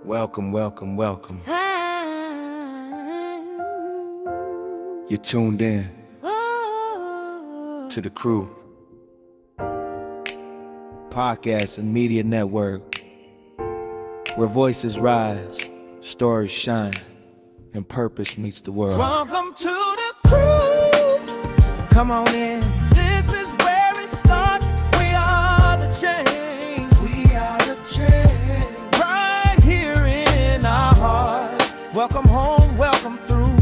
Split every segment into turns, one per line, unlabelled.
Welcome, welcome, welcome. You're tuned in to the crew, podcast and media network, where voices rise, stories shine, and purpose meets the world.
Welcome to the crew. Come on in. This is where it starts. We are the change. We are the change. Right here in our hearts. Welcome home, welcome through.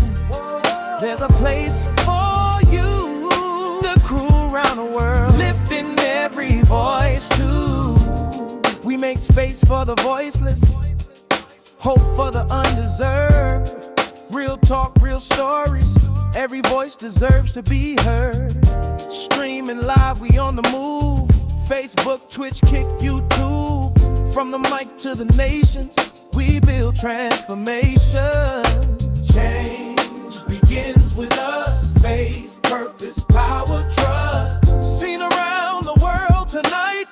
There's a place for you. The crew around the world, lifting every voice too. We make space for the voiceless, hope for the undeserved. Real talk, real stories. Every voice deserves to be heard. Streaming live, we on the move. Facebook, Twitch, Kick, YouTube. From the mic to the nations, we build transformation. Change begins with us. Faith, purpose, power, trust. Seen around the world tonight.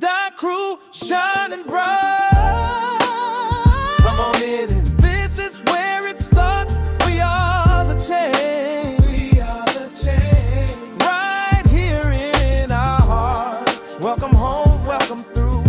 That crew shining bright. Come on in and this is where it starts. We are the change. We are the change. Right here in our hearts. Welcome home, welcome through.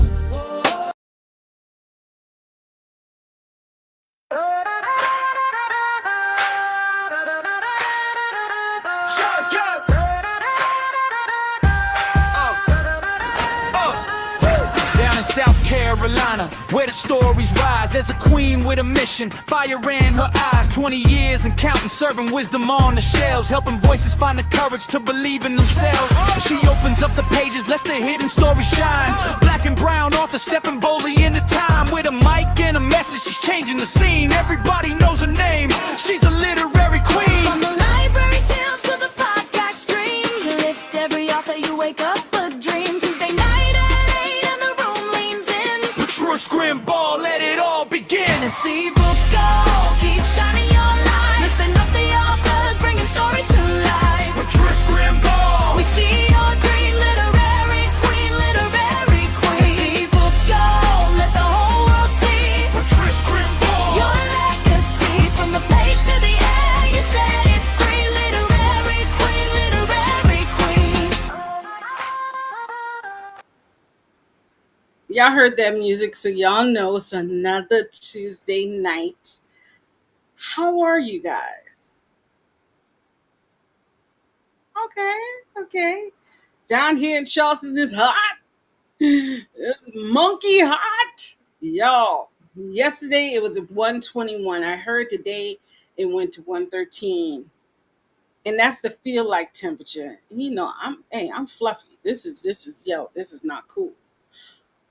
Down in South Carolina, where the stories rise. There's a queen with a mission, fire in her eyes. 20 years and counting, serving wisdom on the shelves, helping voices find the courage to believe in themselves. She opens up the pages, lets the hidden stories shine. Black and brown author stepping boldly into time. With a mic and a message, she's changing the scene. Everybody knows her name, she's a literary queen.
From the library shelves to the podcast stream, you lift every author, you wake up a dream. Tuesday night at 8 and the room leans in.
Patrice Grimball, let it all begin.
SC BookGal, keep shining your light. Lifting up the authors, bringing stories to life.
Patrice Grimball,
We see your dream, literary queen, literary queen. SC BookGal, let the whole world see
Patrice Grimball.
your legacy. From the page to the air, you set it free. Literary queen, literary queen.
Y'all heard that music, so y'all know it's another Tuesday night. How are you guys? Okay. Down here in Charleston, it's hot. It's monkey hot. Y'all, yesterday it was at 121. I heard today it went to 113. And that's the feel like temperature. And I'm fluffy. This is not cool.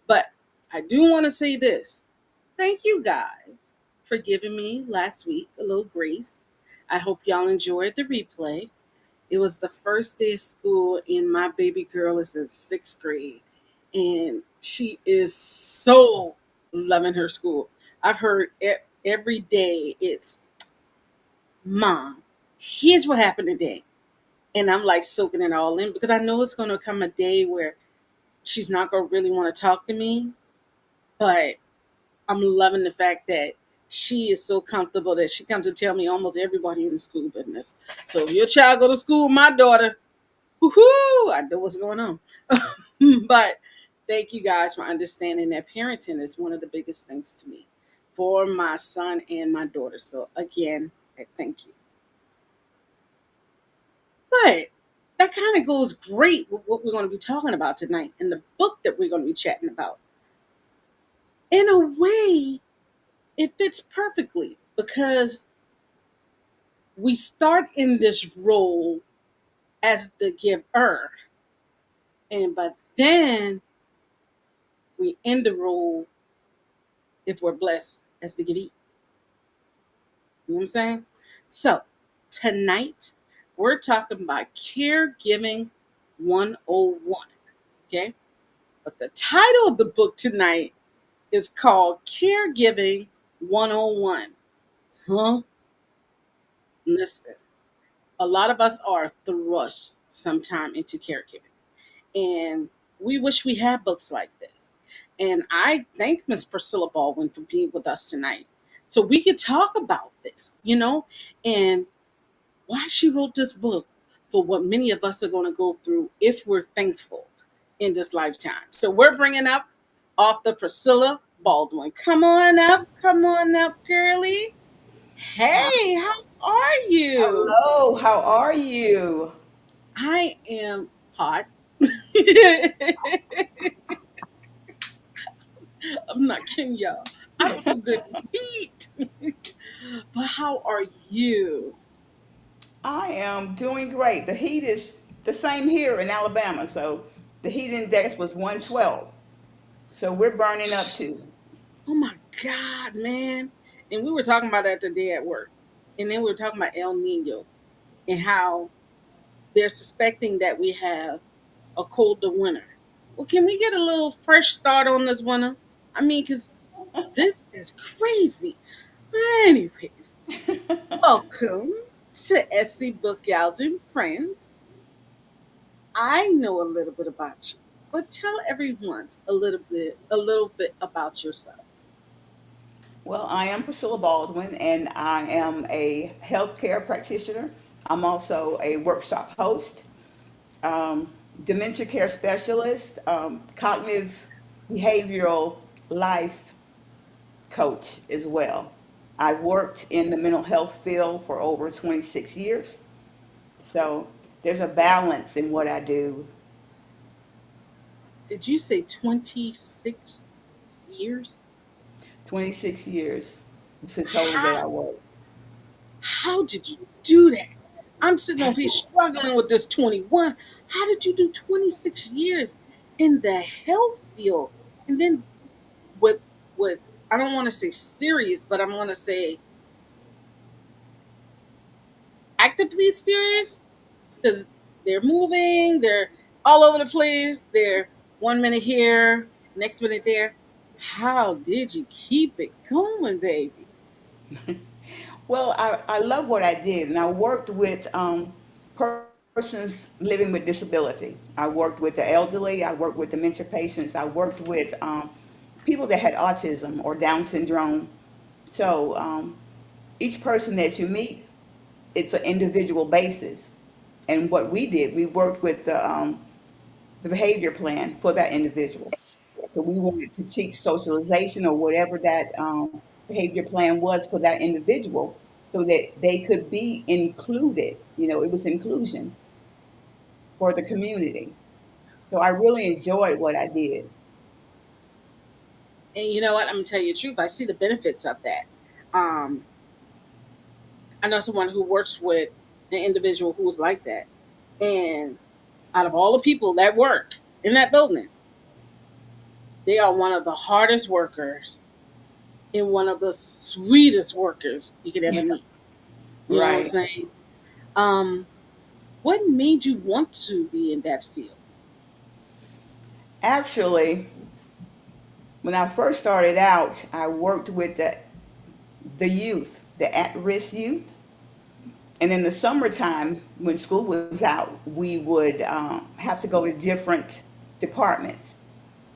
But I do want to say this. Thank you guys for giving me last week a little grace. I hope y'all enjoyed the replay. It was the first day of school, and my baby girl is in 6th grade, and she is so loving her school. I've heard every day it's, Mom, here's what happened today. And I'm like soaking it all in because I know it's going to come a day where she's not going to really want to talk to me, but I'm loving the fact that she is so comfortable that she comes to tell me almost everybody in the school business. So if your child go to school, my daughter, woohoo, I know what's going on. But thank you guys for understanding that parenting is one of the biggest things to me for my son and my daughter. So again, I thank you. But that kind of goes great with what we're going to be talking about tonight and the book that we're going to be chatting about. In a way, it fits perfectly because we start in this role as the giver, but then we end the role if we're blessed as the givee. You know what I'm saying? So tonight we're talking about caregiving 101. Okay, but the title of the book tonight is called Caregiving 101. Huh? Listen, a lot of us are thrust sometime into caregiving. And we wish we had books like this. And I thank Miss Priscilla Baldwin for being with us tonight. So we could talk about this, and why she wrote this book for what many of us are going to go through if we're thankful in this lifetime. So we're bringing up author Priscilla Baldwin. Come on up, girlie. Hey, how are you?
Hello, how are you?
I am hot. I'm not kidding y'all. I don't feel good in heat. But how are you?
I am doing great. The heat is the same here in Alabama, so the heat index was 112. So we're burning up too.
Oh my God, man. And we were talking about that today at work. And then we were talking about El Nino and how they're suspecting that we have a colder winter. Well, can we get a little fresh start on this winter? I mean, because this is crazy. Anyways, welcome to SC BookGal Friends. I know a little bit about you, but tell everyone a little bit about yourself.
Well, I am Priscilla Baldwin, and I am a healthcare practitioner. I'm also a workshop host, um, dementia care specialist, cognitive behavioral life coach as well. I worked in the mental health field for over 26 years. So there's a balance in what I do.
Did you say 26 years?
26 years is the total that I
How
work.
how did you do that? I'm sitting over here struggling with this 21. How did you do 26 years in the health field? And then with with I don't want to say serious, but I'm gonna say actively serious because they're moving, they're all over the place, they're 1 minute here, next minute there. How did you keep it going, baby?
Well, I love what I did, and I worked with persons living with disability. I worked with the elderly, I worked with dementia patients, I worked with people that had autism or Down syndrome. So each person that you meet, it's an individual basis. And what we did, we worked with the behavior plan for that individual. So we wanted to teach socialization or whatever that behavior plan was for that individual so that they could be included. It was inclusion for the community. So I really enjoyed what I did.
And you know what? I'm gonna tell you the truth. I see the benefits of that. Um, I know someone who works with an individual who was like that, and out of all the people that work in that building, they are one of the hardest workers and one of the sweetest workers you could ever meet. You know what I'm
Right.
saying? Um, what made you want to be in that field?
Actually, when I first started out, I worked with the youth, the at-risk youth. And in the summertime, when school was out, we would have to go to different departments.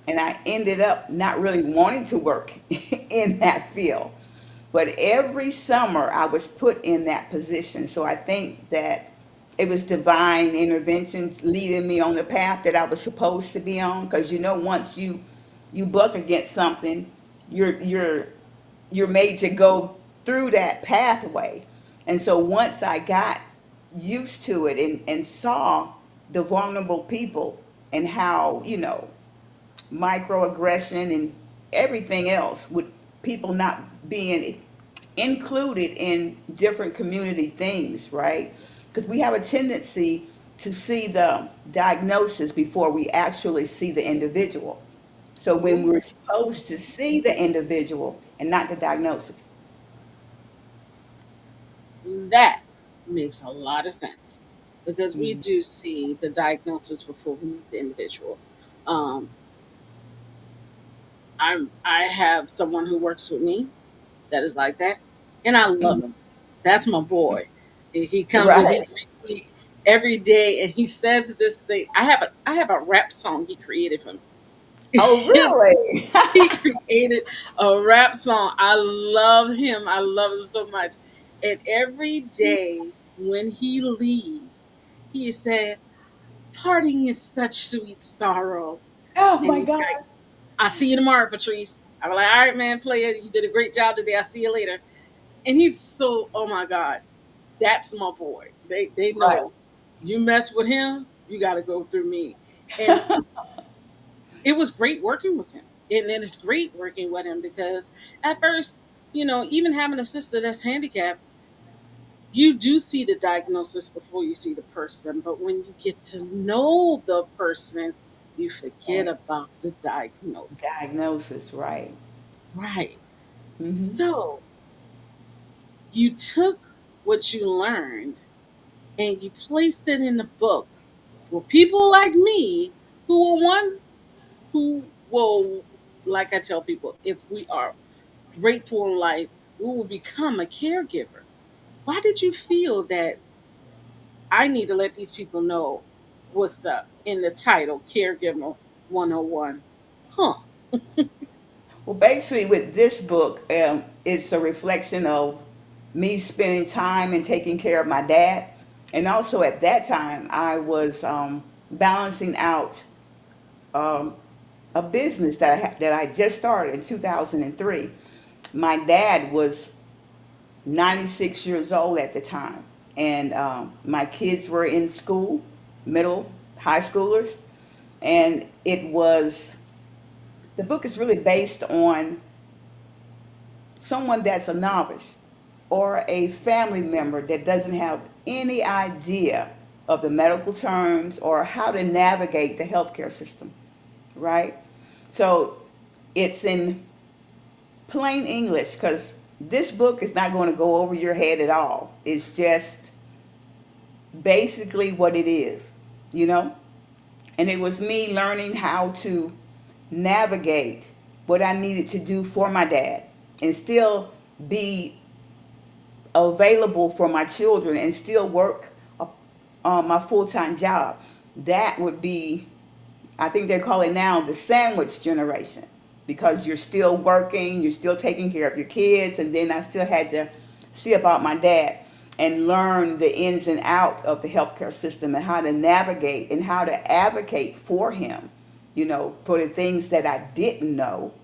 And I ended up not really wanting to work in that field. But every summer I was put in that position. So I think that it was divine intervention leading me on the path that I was supposed to be on. Because once you buck against something, you're you're made to go through that pathway. And so once I got used to it and saw the vulnerable people and how, microaggression and everything else with people not being included in different community things, right? Because we have a tendency to see the diagnosis before we actually see the individual. So when we're supposed to see the individual and not the diagnosis.
That makes a lot of sense because we
Mhm.
do see the diagnosis before we meet the individual. Um, I have someone who works with me that is like that, and I love him. That's my boy. And he comes and he
Right.
greets me every day, and he says this thing. I have a rap song he created for me,
Oh, really?
He created a rap song. I love him. I love him so much. And every day when he leaves, he said, "Parting is such sweet sorrow."
Oh
And
my
he's
God.
like, "I'll see you tomorrow, Patrice." I'm like, "All right, man, player. You did a great job today. I'll see you later." And he's so, oh my God, that's my boy. They
Right.
know you mess with him, you got to go through me. And it was great working with him. And it's great working with him because at first, even having a sister that's handicapped, you do see the diagnosis before you see the person. But when you get to know the person, you forget
Right.
about the diagnosis.
Diagnosis, right.
Right.
Hmm.
So you took what you learned and you placed it in the book for people like me who will, like I tell people, if we are grateful in life, we will become a caregiver. Why did you feel that I need to let these people know what's up in the title, Caregiver 101? Huh.
Well, basically, with this book, it's a reflection of me spending time and taking care of my dad. And also at that time, I was balancing out um, a business that I just started in 2003. My dad was 96 years old at the time, and my kids were in school, middle, high schoolers, and the book is really based on someone that's a novice or a family member that doesn't have any idea of the medical terms or how to navigate the healthcare system, right? So it's in plain English because this book is not going to go over your head at all. It's just basically what it is, you know? And it was me learning how to navigate what I needed to do for my dad and still be available for my children and still work my full-time job. That would be, I think they call it now the sandwich generation, because you're still working, you're still taking care of your kids, and then I still had to see about my dad and learn the ins and out of the healthcare system and how to navigate and how to advocate for him, for the things that I didn't know,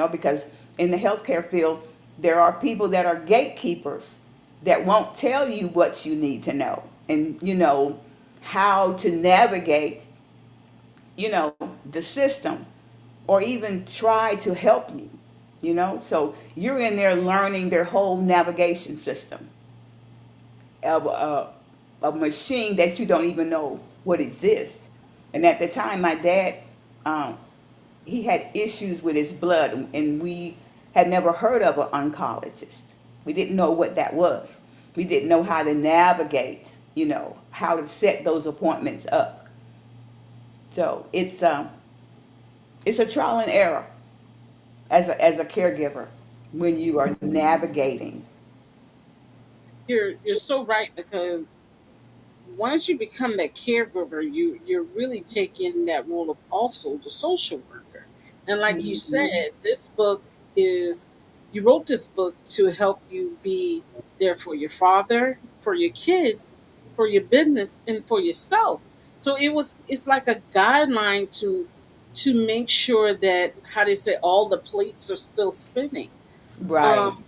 because in the healthcare field, there are people that are gatekeepers that won't tell you what you need to know and, how to navigate, the system or even try to help you, So you're in there learning their whole navigation system of a machine that you don't even know what exists. And at the time, my dad, um, he had issues with his blood, and we had never heard of an oncologist. We didn't know what that was. We didn't know how to navigate, how to set those appointments up. So it's a trial and error as a caregiver when you are navigating.
You're so right because once you become that caregiver, you're really taking that role of also the social worker. And like you
Mhm.
said, this book is you wrote this book to help you be there for your father, for your kids, for your business, and for yourself. So it's like a guideline to make sure that how they say all the plates are still spinning.
Right.
Um,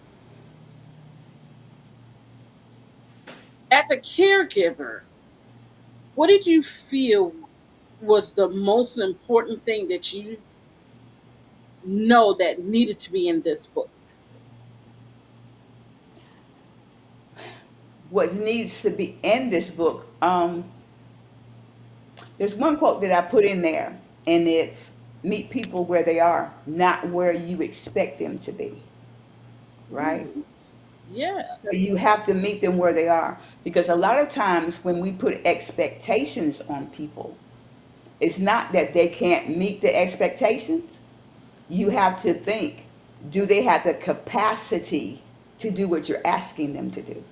as a caregiver, what did you feel was the most important thing that you know that needed to be in this book?
What needs to be in this book? There's one quote that I put in there, and it's meet people where they are, not where you expect them to be. Right?
Ooh,
So
yes.
you have to meet them where they are, because a lot of times when we put expectations on people, it's not that they can't meet the expectations. You have to think, do they have the capacity to do what you're asking them to do?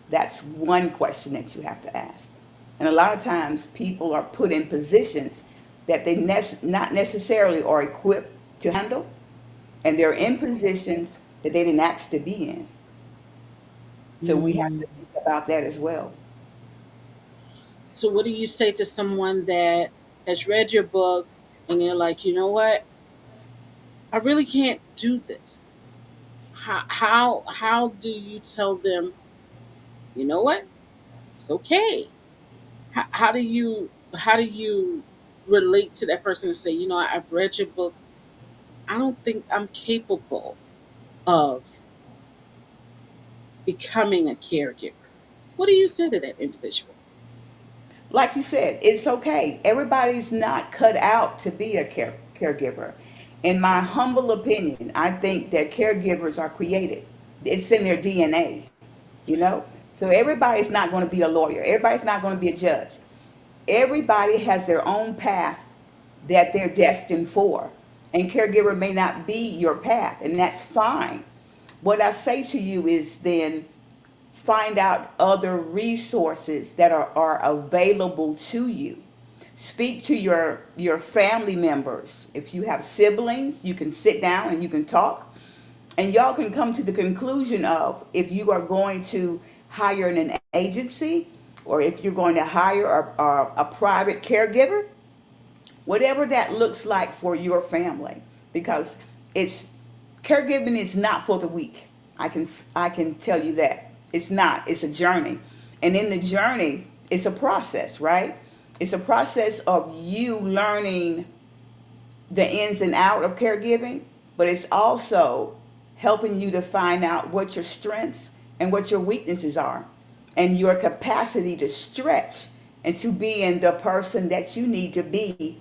That's one question that you have to ask. And a lot of times people are put in positions that they not necessarily are equipped to handle, and they're in positions that they didn't ask to be in. So we have to think about that as well.
So, what do you say to someone that has read your book and they're like, you know what? I really can't do this. How do you tell them, you know what? It's okay. How do you relate to that person and say, you know, I've read your book. I don't think I'm capable of becoming a caregiver. What do you say to that individual?
Like you said, it's okay. Everybody's not cut out to be a caregiver. In my humble opinion, I think that caregivers are created. It's in their DNA, you know? So everybody's not going to be a lawyer. Everybody's not going to be a judge. Everybody has their own path that they're destined for. And caregiver may not be your path, and that's fine. What I say to you is then find out other resources that are available to you. Speak to your family members. If you have siblings, you can sit down and you can talk, and y'all can come to the conclusion of if you are going to hire an agency, or if you're going to hire a private caregiver, whatever that looks like for your family, because it's caregiving is not for the weak. I can tell you that it's not. It's a journey, and in the journey, it's a process, right? It's a process of you learning the ins and out of caregiving, but it's also helping you to find out what your strengths and what your weaknesses are, and your capacity to stretch and to be in the person that you need to be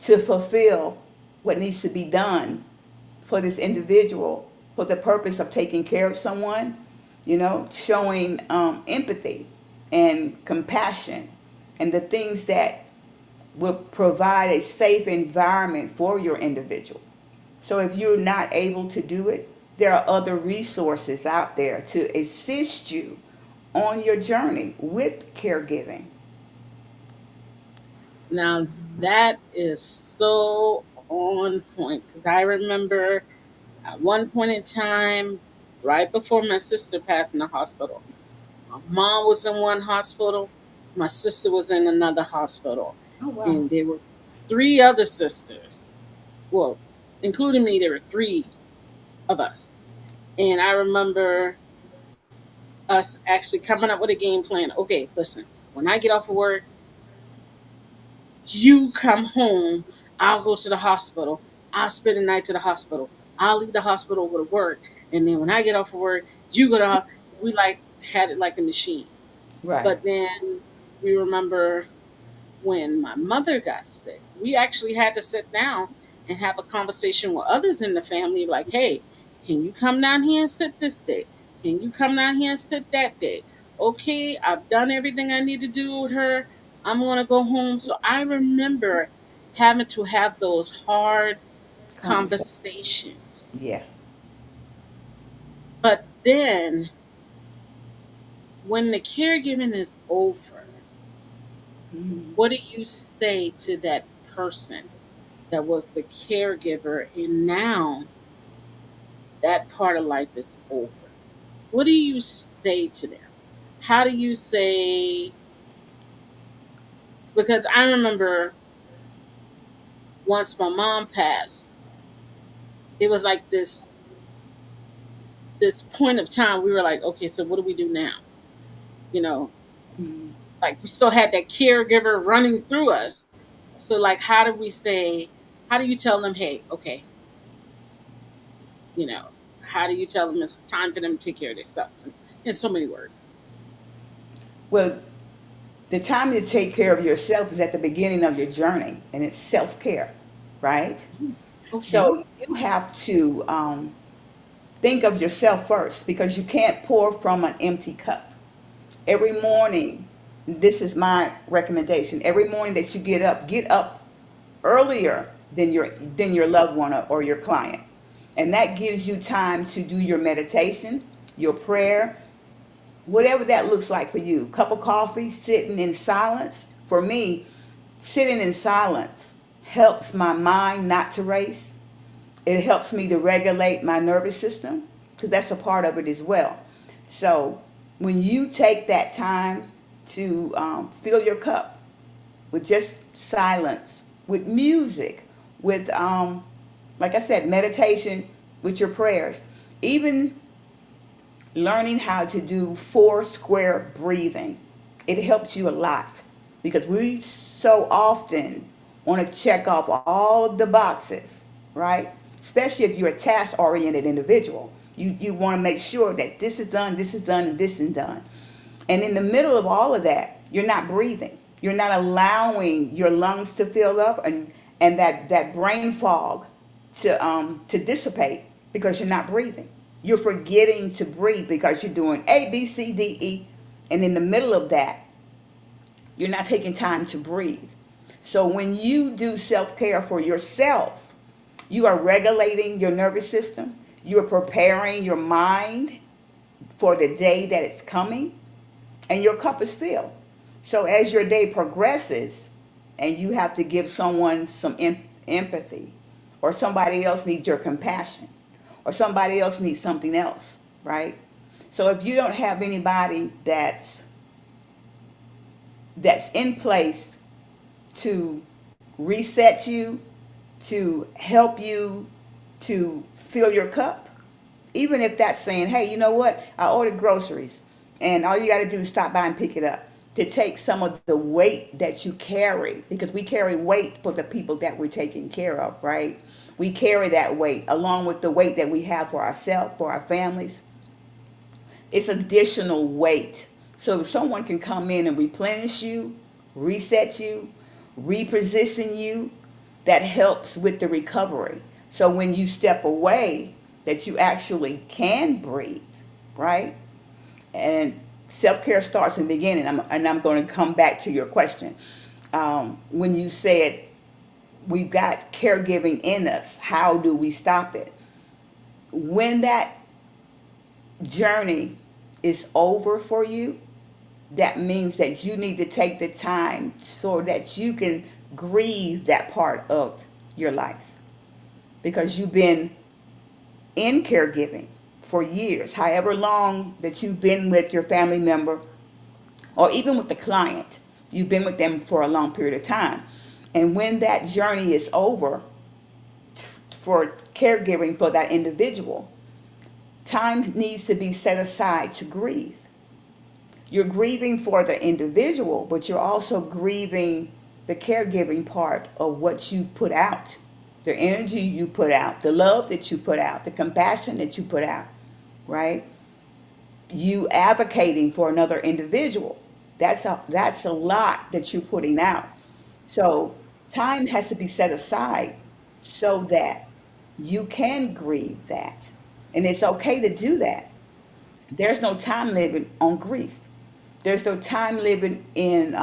to fulfill what needs to be done for this individual for the purpose of taking care of someone, showing empathy and compassion and the things that will provide a safe environment for your individual. So if you're not able to do it, there are other resources out there to assist you on your journey with caregiving.
Now that is so on point. 'Cause I remember at one point in time, right before my sister passed in the hospital, my mom was in one hospital, my sister was in another hospital,
Oh, wow.
and there were three other sisters. Well, including me, there were three of us. And I remember us actually coming up with a game plan. Okay, listen, when I get off of work, you come home, I'll go to the hospital, I'll spend the night to the hospital, I'll leave the hospital over to work, and then when I get off of work, you go to we like had it like a machine.
Right.
But then we remember when my mother got sick, we actually had to sit down and have a conversation with others in the family, like, hey, can you come down here and sit this day? Can you come down here and sit that day? Okay, I've done everything I need to do with her. I'm gonna go home. So I remember having to have those hard
Conversation.
conversations.
Yeah.
But then when the caregiving is over, what do you say to that person that was the caregiver and now that part of life is over? What do you say to them? How do you say, because I remember once my mom passed, it was like this point of time we were like, okay, so what do we do now? You know,
Mhm.
like we still had that caregiver running through us. So like how do we say, how do you tell them, hey, okay, you know, how do you tell them it's time for them to take care of their stuff? In so many words.
Well, the time to take care of yourself is at the beginning of your journey, and it's self care, right?
Okay.
So you have to think of yourself first, because you can't pour from an empty cup. Every morning, this is my recommendation. Every morning that you get up earlier than your loved one or your client, and that gives you time to do your meditation, your prayer, whatever that looks like for you. Cup of coffee, sitting in silence. For me, sitting in silence helps my mind not to race. It helps me to regulate my nervous system because that's a part of it as well. So when you take that time to fill your cup with just silence, with music, with, like I said, meditation, with your prayers, even learning how to do four square breathing, it helps you a lot because we so often want to check off all the boxes, right? Especially if you're a task oriented individual. You want to make sure that this is done, this is done, and this is done. And in the middle of all of that, you're not breathing. You're not allowing your lungs to fill up and that brain fog to dissipate because you're not breathing. You're forgetting to breathe because you're doing A, B, C, D, E. And in the middle of that, you're not taking time to breathe. So when you do self care for yourself, you are regulating your nervous system. You are preparing your mind for the day that it's coming, and your cup is filled. So as your day progresses, and you have to give someone some empathy, or somebody else needs your compassion, or somebody else needs something else, right? So if you don't have anybody that's in place to reset you, to help you to fill your cup, even if that's saying, hey, you know what, I ordered groceries and all you got to do is stop by and pick it up, to take some of the weight that you carry, because we carry weight for the people that we're taking care of, right? We carry that weight along with the weight that we have for ourselves, for our families. It's additional weight. So if someone can come in and replenish you, reset you, reposition you, that helps with the recovery. So when you step away, that you actually can breathe, right? And self-care starts in the beginning. And I'm going to come back to your question. When you said we've got caregiving in us, how do we stop it? When that journey is over for you, that means that you need to take the time so that you can grieve that part of your life, because you've been in caregiving for years, however long that you've been with your family member, or even with the client, you've been with them for a long period of time. And when that journey is over for caregiving for that individual, time needs to be set aside to grieve. You're grieving for the individual, but you're also grieving the caregiving part of what you put out, the energy you put out, the love that you put out, the compassion that you put out, right? You advocating for another individual. That's a lot that you're putting out. So time has to be set aside so that you can grieve that. And it's okay to do that. There's no time limit on grief. There's no time limit in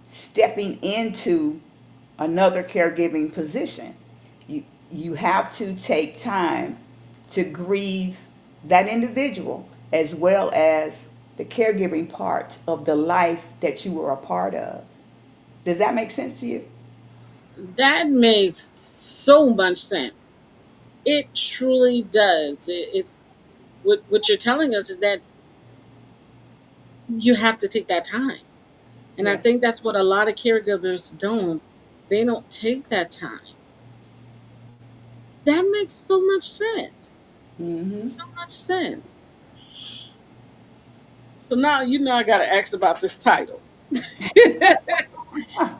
stepping into another caregiving position. You have to take time to grieve that individual as well as the caregiving part of the life that you were a part of. Does that make sense to you?
That makes so much sense. It truly does. It's what you're telling us is that you have to take that time. And I
Yeah.
think that's what a lot of caregivers don't. They don't take that time. That makes so much sense.
Hmm.
So much sense. So now you know I got to ask about this title.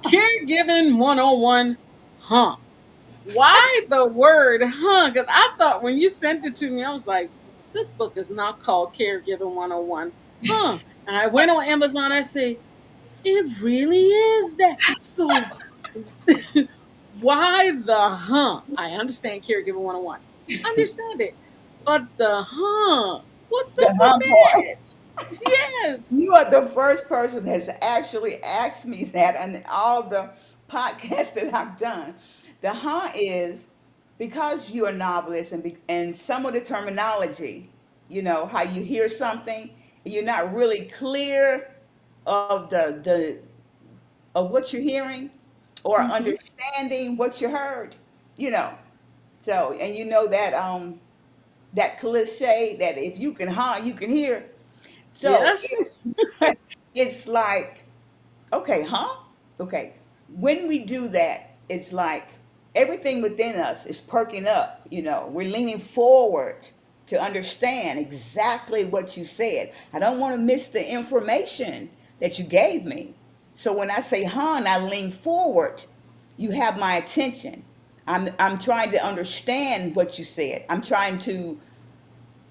Caregiving 101, huh? Why the word huh? Because I thought when you sent it to me, I was like, this book is not called Caregiving 101, huh? And I went on Amazon, I say, it really is that. So why the huh? I understand Caregiving 101. Understand it. But the huh? What's
The
up with
hump part.
that? Yes.
You are the first person that's actually asked me that, and all the podcasts that I've done. The huh is because you're a novelist, and some of the terminology, how you hear something, you're not really clear of the of what you're hearing. or
Hmm.
understanding what you heard, you know. So, and you know that that cliche that if you can you can hear. So
Yes.
it's like, okay, huh? Okay. When we do that, it's like everything within us is perking up, you know. We're leaning forward to understand exactly what you said. I don't want to miss the information that you gave me. So when I say, huh, and I lean forward, you have my attention. I'm trying to understand what you said. I'm trying to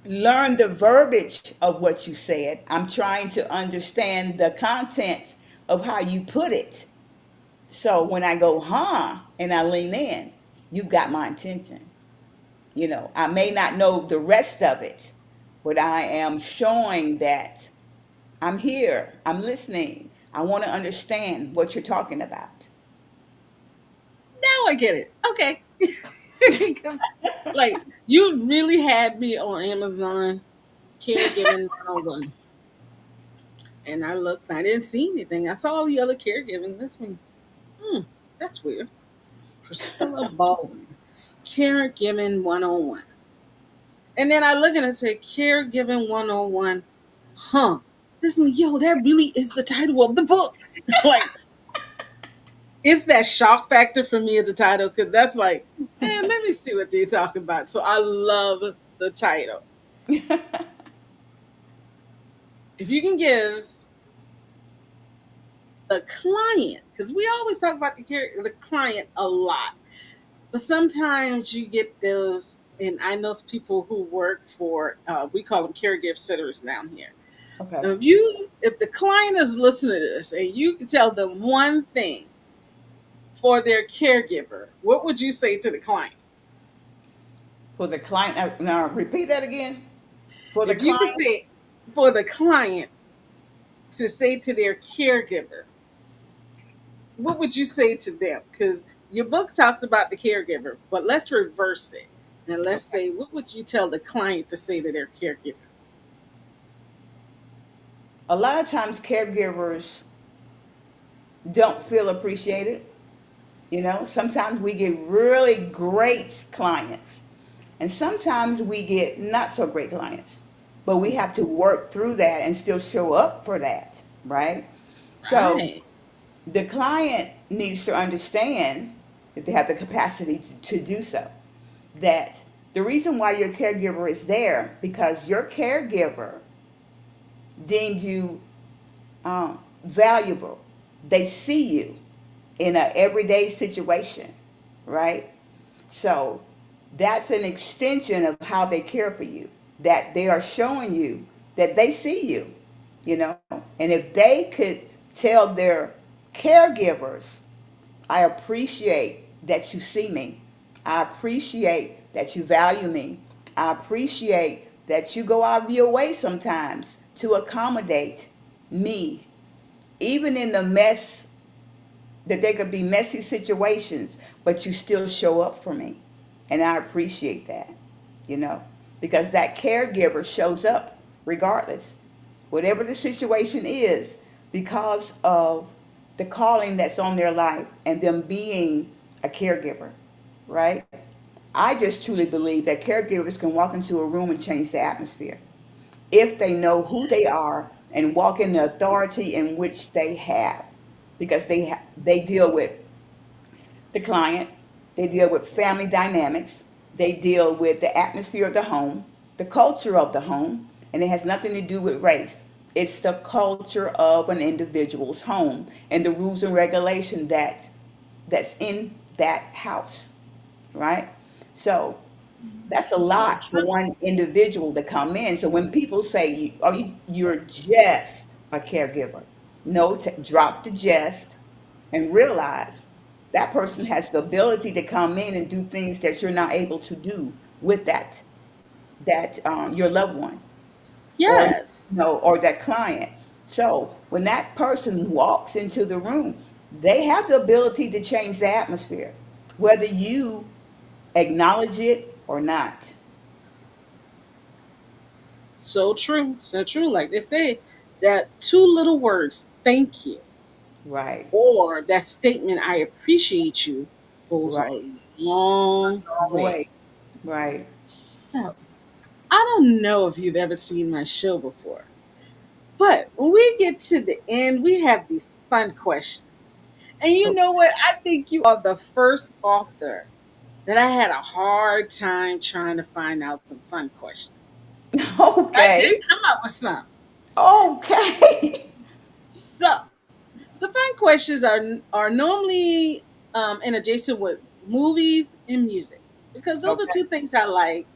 learn the verbiage of what you said. I'm trying to understand the content of how you put it. So when I go, huh, and I lean in, you've got my attention. You know, I may not know the rest of it, but I am showing that I'm here, I'm listening. I want to understand what you're talking about.
Now I get it. Okay. Because, like, you really had me on Amazon caregiving 101. And I looked, I didn't see anything. I saw all the other caregiving. This one, hmm, that's weird. Priscilla Baldwin, caregiving 101. And then I look and I say, caregiving 101. Huh. This one, yo, that really is the title of the book. Like, it's that shock factor for me as a title because that's like, let me see what they're talking about. So I love the title. If you can give the client, because we always talk about the client a lot, but sometimes you get those, and I know people who work for, we call them caregiver sitters down here.
Okay.
If the client is listening to this and you can tell them one thing for their caregiver, what would you say to the client?
For the client, now repeat that again. For the
If you could
client,
say for the client to say to their caregiver, what would you say to them? Because your book talks about the caregiver, but let's reverse it. And let's
okay.
say, what would you tell the client to say to their caregiver?
A lot of times caregivers don't feel appreciated. You know, sometimes we get really great clients, and sometimes we get not so great clients. But we have to work through that and still show up for that, right? So
Right.
the client needs to understand, if they have the capacity to do so, that the reason why your caregiver is there because your caregiver deemed you valuable. They see you in a everyday situation, right? So that's an extension of how they care for you, that they are showing you that they see you, you know. And if they could tell their caregivers, I appreciate that you see me, I appreciate that you value me, I appreciate that you go out of your way sometimes to accommodate me, even in the mess, that there could be messy situations, but you still show up for me. And I appreciate that, you know, because that caregiver shows up regardless, whatever the situation is, because of the calling that's on their life and them being a caregiver, right? I just truly believe that caregivers can walk into a room and change the atmosphere if they know who they are and walk in the authority in which they have, because they deal with the client, they deal with family dynamics, they deal with the atmosphere of the home, the culture of the home, and it has nothing to do with race. It's the culture of an individual's home and the rules and regulation that's in that house, right? So that's a
So
lot for
true.
one individual to come in. So when people say, "Oh, you're just a caregiver," no, drop the jest and realize that person has the ability to come in and do things that you're not able to do with that your loved one, or
Yes.
or that client. So when that person walks into the room, they have the ability to change the atmosphere, whether you acknowledge it or not.
So true. So true. Like they say, that two little words, thank you.
Right.
or that statement, I appreciate you, goes
Right.
a long
Long
way.
way. Right.
So, I don't know if you've ever seen my show before, but when we get to the end, we have these fun questions. And you know what? I think you are the first author that I had a hard time trying to find out some fun questions. I did
Okay.
come up with some.
Okay.
So, the fun questions are normally adjacent with movies and music because those are
Okay.
two things I like.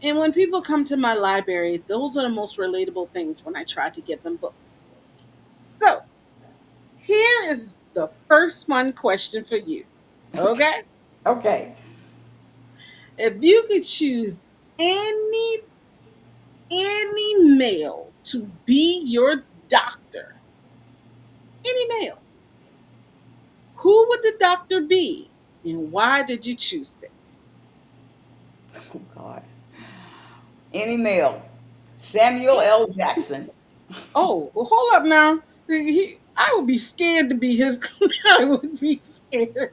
And when people come to my library, those are the most relatable things when I try to get them books. So here is the first fun question for you. Okay,
Okay.
if you could choose any male to be your doctor, any male, who would the doctor be, and why did you choose them?
Oh God. Any male. Samuel L. Jackson.
Oh, well, hold up now. I would be scared to be his. I would be scared.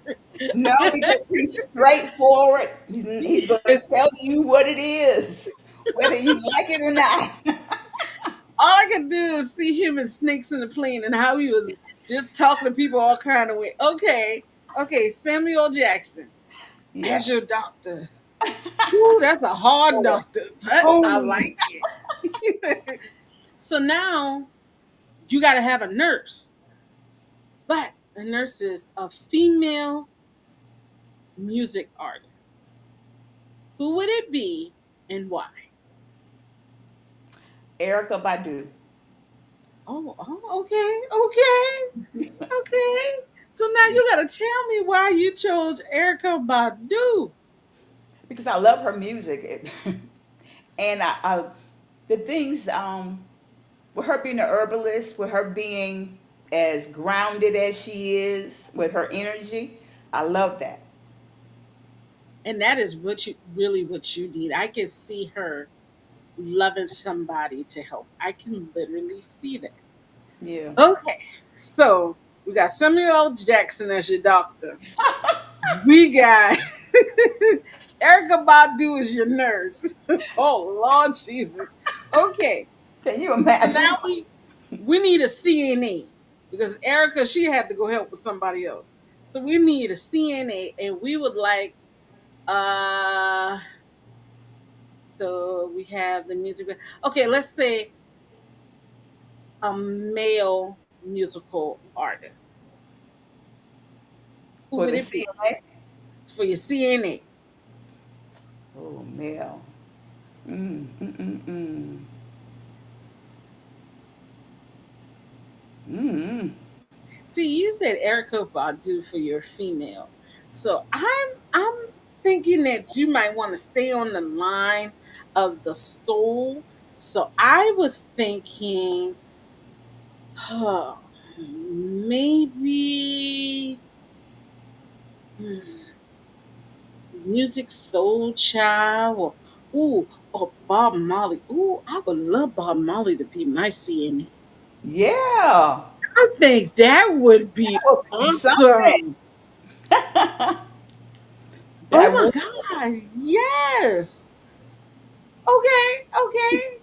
No, because he's straightforward. He's going to
It's,
tell you what it is, whether you like it or not.
all I could do is see him in Snakes in the Plane and how he was just talking to people all kind of way. Okay, okay, Samuel Jackson
Yeah.
as your doctor. Ooh, that's a hard doctor, but I
Boom.
like it. So now you got to have a nurse, but a nurse is a female music artist. Who would it be and why?
Erica Badu.
Okay, okay. So now you gotta tell me why you chose Erica Badu.
Because I love her music. And the things, with her being an herbalist, with her being as grounded as she is, with her energy, I love that.
And that is what you need. I can see her loving somebody to help. I can literally see that.
Yeah.
Okay, so we got Samuel L. Jackson as your doctor. We got Erica Badu as your nurse. Oh Lord Jesus. Okay,
Can you
so now
imagine?
we need a CNA because Erica, she had to go help with somebody else. So we need a CNA, and we would like uh so we have the music. Okay, let's say a male musical artist. Who
For
would
the
it be?
CMA?
It's for your CNA.
Oh, Mel. Mm, mm, mm, mm. Mm.
See, you said Erica Badu for your female. So I'm thinking that you might want to stay on the line of the soul. So I was thinking huh, maybe hmm, music soul child or Bob Marley. Ooh, I would love Bob Marley to be my CNA.
Yeah.
I think that would be
That would be something.
awesome. Oh
That
my
would.
God, yes. Okay, okay.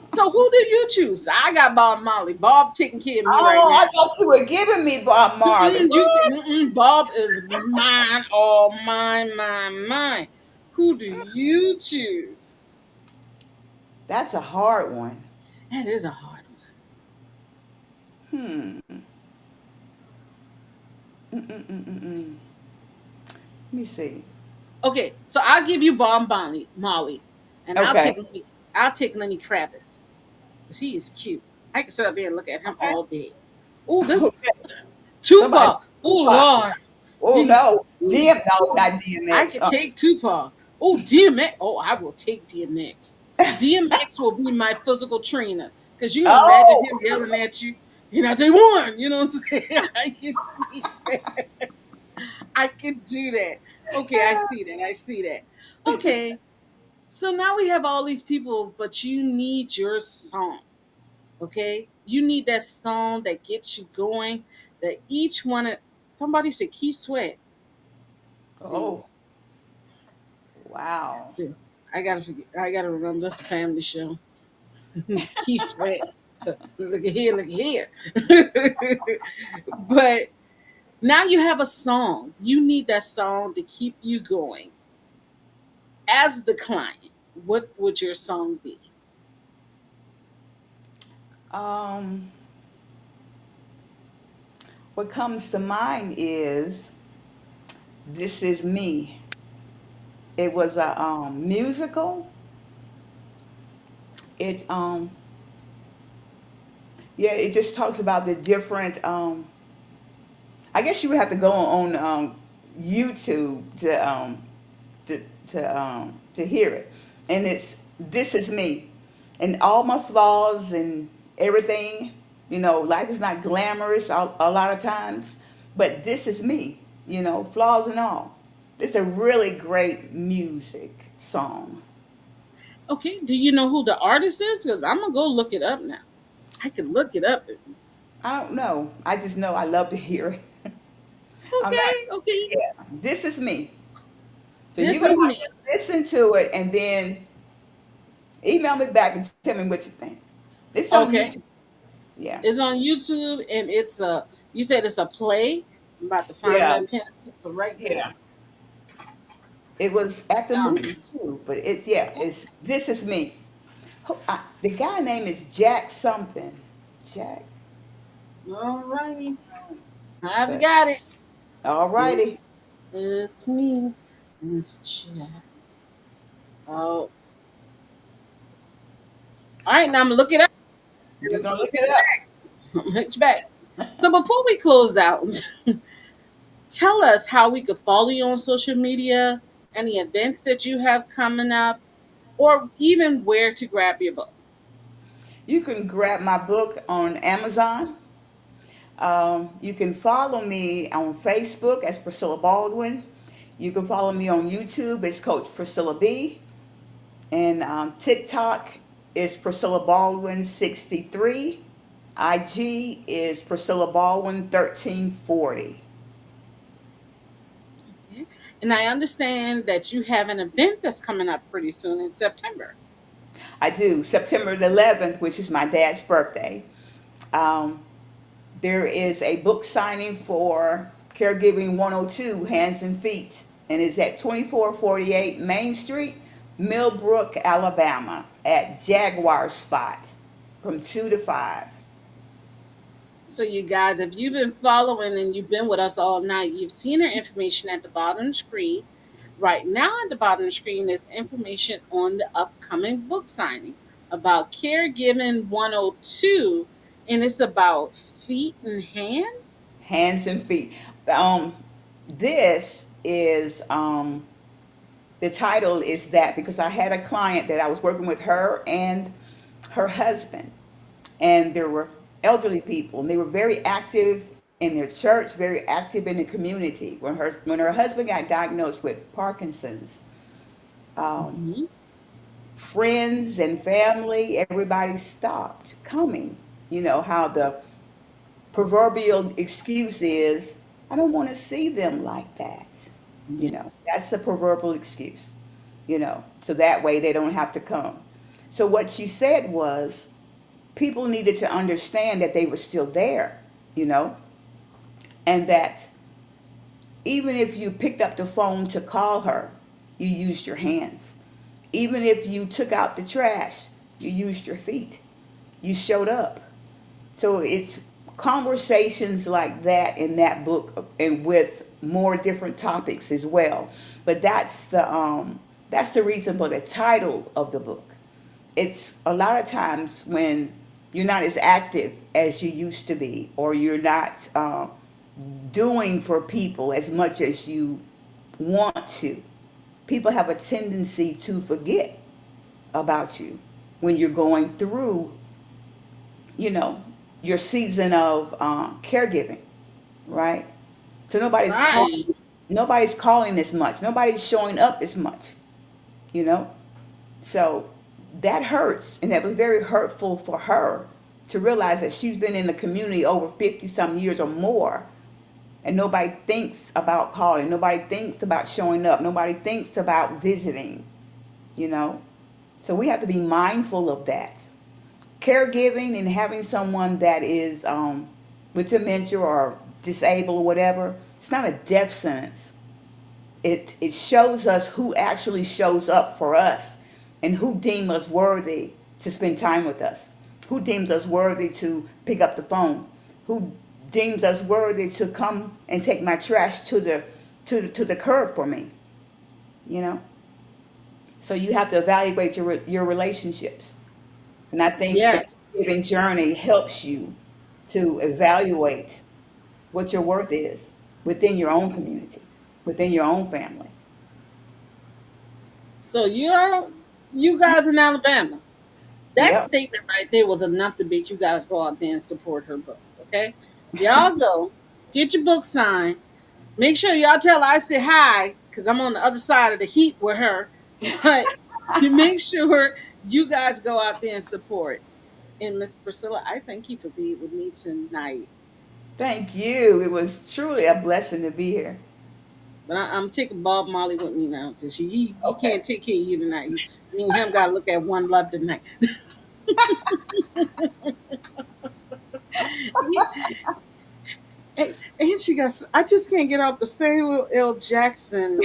So who did you choose? I got Bob Marley. Bob taking care of me right
Oh,
now.
I thought you were giving me Bob Marley. What?
Bob is mine, all mine, mine, mine. Who do you choose?
That's a hard one.
That is a hard one.
Hmm. Let me see.
Okay, so I'll give you Bob Marley, and
Okay.
I'll take Lenny Travis because he is cute. I can sit up there and look at him
Okay.
all day. Oh, this
Okay. Somebody.
Tupac. Oh
Tupac.
Lord.
Oh
He,
no.
ooh,
DM. No,
ooh.
not
I
DMX.
could take Tupac. Oh, DMX. Oh, I will take DMX. DMX will be my physical trainer. Because you imagine
Oh.
him yelling at you. And I say, one. You know what I'm saying? I can see that. I can do that. Okay, I see that. I see that. Okay. So now we have all these people, but you need your song. Okay? You need that song that gets you going, that each wanted somebody said Keith Sweat. See,
Oh, wow.
see, I gotta remember that's a family show. Keith Sweat. Look at here, look at here. But now you have a song. You need that song to keep you going. As the client, what would your song be?
Um, what comes to mind is This Is Me. It was a musical. It yeah, it just talks about the different I guess you would have to go on YouTube to to hear it. And it's This Is Me. And all my flaws and everything, life is not glamorous a lot of times, but this is me, flaws and all. It's a really great music song.
Okay, do you know who the artist is? Because I'm gonna go look it up now. I can look it up.
I don't know. I just know I love to hear it. I'm not,
Okay, okay.
yeah, this is me. So you're
This
going
is
to have
me.
to listen to it and then email me back and tell me what you think. It's on
Okay,
YouTube. Yeah.
it's on YouTube and it's a. You said it's a play. I'm about to find
Yeah.
that pen. It's right there.
Yeah. It was at the
Um,
movies too, but it's This Is Me. The guy name is Jack something. Jack.
all righty, I've
But
got it.
all
This
righty.
is me. It's Jack. Oh, all right. Now I'm gonna look it up.
You're gonna look it up.
It's back. So before we close out, tell us how we could follow you on social media, any events that you have coming up, or even where to grab your book.
You can grab my book on Amazon. You can follow me on Facebook as Priscilla Baldwin. You can follow me on YouTube as Coach Priscilla B. And TikTok is Priscilla Baldwin 63. IG is Priscilla Baldwin 1340.
Okay. And I understand that you have an event that's coming up pretty soon in September.
I do. September the 11th, which is my dad's birthday. Um, there is a book signing for Caregiving 102 Hands and Feet, and it's at 2448 Main Street, Millbrook, Alabama, at Jaguar Spot from 2 to 5.
So, you guys, if you've been following and you've been with us all night, you've seen our information at the bottom of the screen. Right now, at the bottom of the screen is information on the upcoming book signing about Caregiving 102, and it's about feet and hand.
Hands and Feet. Um, this is the title is that because I had a client that I was working with her and her husband, and there were elderly people, and they were very active in their church, very active in the community. When her husband got diagnosed with Parkinson's, um,
Mhm.
friends and family, everybody stopped coming. You know how the proverbial excuse is, I don't want to see them like that. That's the proverbial excuse, so that way they don't have to come. So what she said was, people needed to understand that they were still there, you know, and that even if you picked up the phone to call her, you used your hands. Even if you took out the trash, you used your feet. You showed up. So it's conversations like that in that book, and with more different topics as well. But that's the reason for the title of the book. It's a lot of times when you're not as active as you used to be, or you're not doing for people as much as you want to. People have a tendency to forget about you when you're going through, you know, your season of caregiving, right? So
Right.
nobody's calling as much, nobody's showing up as much, you know. So that hurts, and that was very hurtful for her to realize that she's been in the community over 50 some years or more, and nobody thinks about calling, nobody thinks about showing up, nobody thinks about visiting, you know. So we have to be mindful of that. Caregiving and having someone that is with dementia or disabled or whatever, it's not a death sentence. It shows us who actually shows up for us and who deem us worthy to spend time with us, who deems us worthy to pick up the phone, who deems us worthy to come and take my trash to the curb for me, you know. So you have to evaluate your relationships, and I think the
Yes.
giving journey helps you to evaluate what your worth is within your own community, within your own family.
So you guys in Alabama. That
Yep.
statement right there was enough to make you guys go out there and support her book. Okay, y'all go get your book signed. Make sure y'all tell her I said hi because I'm on the other side of the heat with her. But you make sure you guys go out there and support. And Miss Priscilla, I thank you for being with me tonight.
Thank you. It was truly a blessing to be here.
But I'm taking Bob Marley with me now because he
Okay.
can't take care of you tonight. Me and him got to look at one love tonight. And she got, I just can't get off the Samuel L. Jackson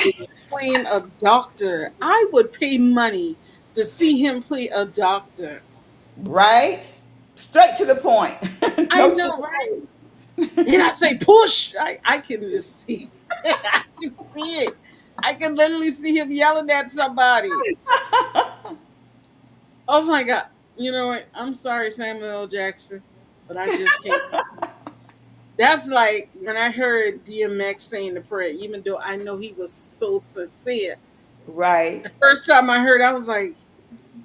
playing a doctor. I would pay money to see him play a doctor.
Right? Straight to the point.
I
No
know,
sugar.
right? And I say push. I can just see. I can see it. I can literally see him yelling at somebody. Oh my God. You know what? I'm sorry, Samuel L. Jackson, but I just can't. That's like when I heard DMX saying the prayer, even though I know he was so sincere.
Right.
The first time I heard, I was like,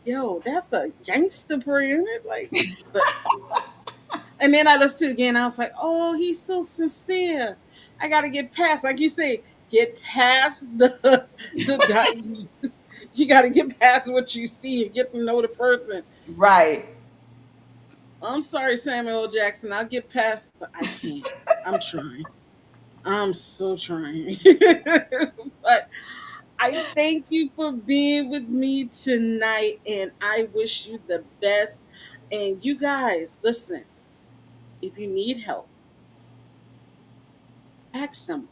"Yo, that's a gangster prayer." Isn't it? Like, but, and then I listened to it again. I was like, "Oh, he's so sincere." I got to get past, like you say, get past the you got to get past what you see and get to know the person.
Right.
I'm sorry, Samuel L. Jackson. I'll get past, but I can't. I'm trying. I'm so trying. But I thank you for being with me tonight, and I wish you the best. And you guys, listen, if you need help, ask someone.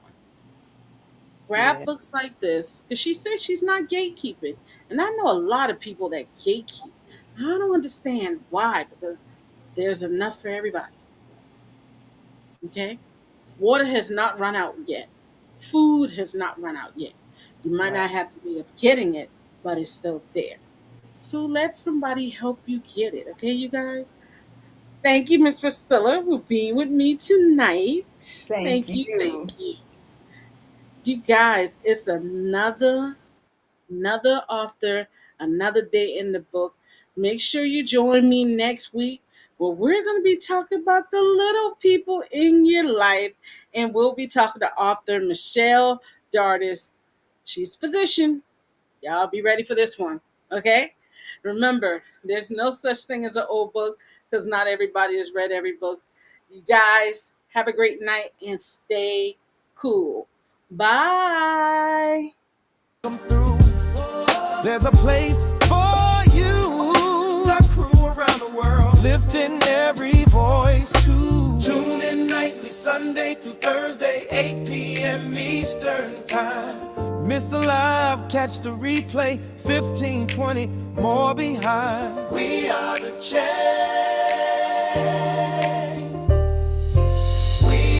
Grab
Yeah.
books like this, because she says she's not gatekeeping. And I know a lot of people that gatekeep. I don't understand why, because there's enough for everybody. Okay? Water has not run out yet. Food has not run out yet. You might
Right.
not have the way of getting it, but it's still there. So let somebody help you get it, okay, you guys? Thank you, Miss Priscilla, for being with me tonight.
Thank
Thank you,
you.
thank you. You guys, it's another author, another day in the book. Make sure you join me next week where we're going to be talking about the little people in your life. And we'll be talking to author Michelle Dardis. She's a physician. Y'all be ready for this one. Okay? Remember, there's no such thing as an old book because not everybody has read every book. You guys have a great night and stay cool. Bye.
Through. There's a place for you. The crew around the world, lifting every voice to tune in nightly, Sunday through Thursday, 8 p.m. Eastern Time. Miss the live, catch the replay, 15, 20 more behind. We are the champ.